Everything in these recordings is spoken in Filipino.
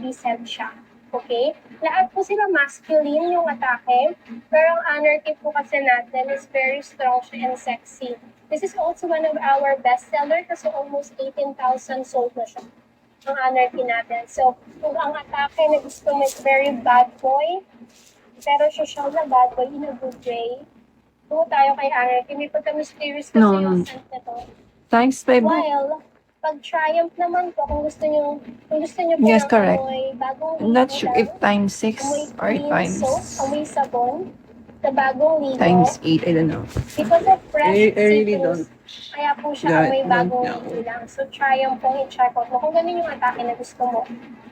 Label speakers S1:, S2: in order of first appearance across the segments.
S1: decent siya. Okay? Lahat po sila masculine yung atake, pero ang anarchy po kasi natin is very strong siya and sexy. This is also one of our bestseller kasi almost 18,000 sold na siya, ang anarchy natin. So, kung ang atake na gusto mo is very bad boy, pero social na bad boy in a good way, tumo tayo kay anarchy. May pagka-mysterious kasi yung scent na to.
S2: Times 5.
S1: While, pag Triumph naman po, kung gusto nyo po
S2: Yes,
S1: ng
S2: correct.
S1: amoy bagong
S2: I'm not
S1: ligo
S2: sure if
S1: lang,
S2: times
S1: amoy
S2: 6 or
S1: clean soap,
S2: times
S1: amoy sabon, sa bagong ligo,
S2: times 8. I don't know.
S1: because of fresh
S2: I really
S1: citrus,
S2: don't.
S1: kaya po siya amoy
S2: Don't
S1: bagong
S2: know.
S1: ligo lang. So, Triumph po, i-check out mo kung ganun yung atake na gusto mo.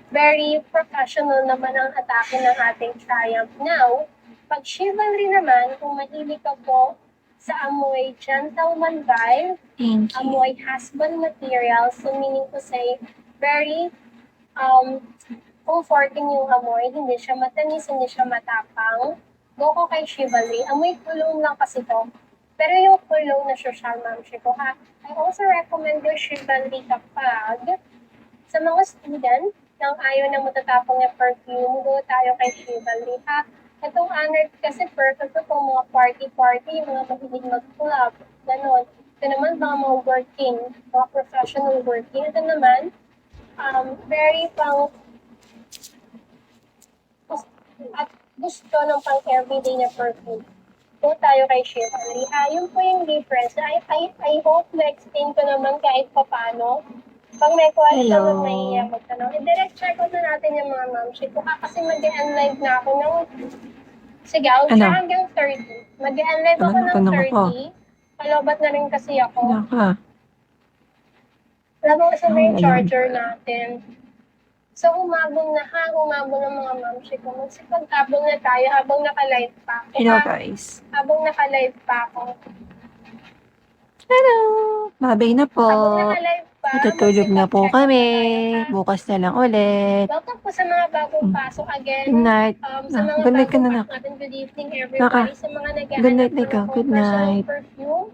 S1: Very professional naman ang atake ng ating Triumph. Now, pag chivalry naman, kung mahilig ka po sa amoy gentleman vibe,
S2: Thank you.
S1: amoy husband material, so meaning to say, very comforting yung amoy, hindi siya matamis, hindi siya matapang. Go ko kay Chivalry. Amoy kulong lang kasi to. Pero yung kulong na social mamshi ko ha. I also recommend yung Chivalry kapag sa mga student nang ayaw na matatapang yung perfume, go tayo kay Chivalry ha. Itong anarchy kasi perfect to kung mga party-party, yung mga mahilig mag-club, ganon. Ito naman mga working, mga professional working. Ito naman, very pang at gusto ng pang everyday na perfume. Kung tayo kay Chivalry. Yun po yung difference. I hope na-explain ko naman kahit paano. Pag may question
S2: Hello.
S1: at may magtanong, i-direct check out na natin yung mga mamshit ko. Kasi mag-end live na ako ng, sige, I'll try hanggang 30. Mag-end live ako ng 30. Palobat na rin kasi ako.
S2: Naka.
S1: Alam mo kasi may charger natin. So, umabong na ng mga mamshi ko. Magsipagtabong na tayo habang naka-live pa ako.
S2: Hello guys.
S1: Habang naka-live pa ako.
S2: Hello. Babay na po.
S1: Habang naka-live pa.
S2: Matutulog na po
S1: magsipag-check out
S2: kami.
S1: na tayo,
S2: Bukas na lang ulit.
S1: welcome po sa mga bagong pasok again.
S2: Good night.
S1: Sa mga
S2: Good night ka
S1: bagong
S2: na,
S1: pasok natin, good evening everybody.
S2: Naka.
S1: Sa mga
S2: Good
S1: nag-aanap
S2: night,
S1: ng
S2: Nika.
S1: mga
S2: Good
S1: personal
S2: night.
S1: perfume,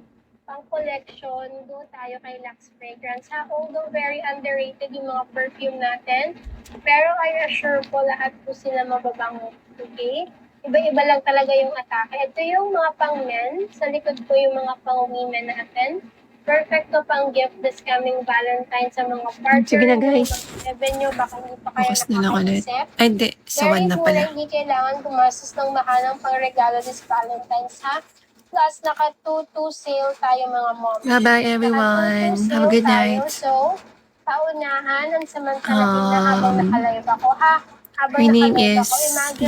S1: pang collection, doon tayo kay Lux Fragrance. Although very underrated yung mga perfume natin, pero I assure po lahat po sila mababango. Okay? Iba-iba lang talaga yung atake. Ito yung mga pang men, sa likod po yung mga pang women natin. Perfect to pang gift this coming Valentine sa mga partner.
S2: Sige na guys.
S1: Mga nyo, baka hindi pa kayo
S2: Bukas na lang ulit.
S1: nakakaisip.
S2: Ay, hindi. Sa
S1: Very
S2: 1 na
S1: mura,
S2: pala.
S1: hindi kailangan gumastos ng mahalang pang regalo this Valentine's ha. Plus, naka 2-2 sale tayo mga mom.
S2: Bye-bye everyone. Have a good night.
S1: So, paunahan ang samantalahin na habang nakalive ako ha. Habang
S2: My name
S1: nakalive
S2: is
S1: ako, imagine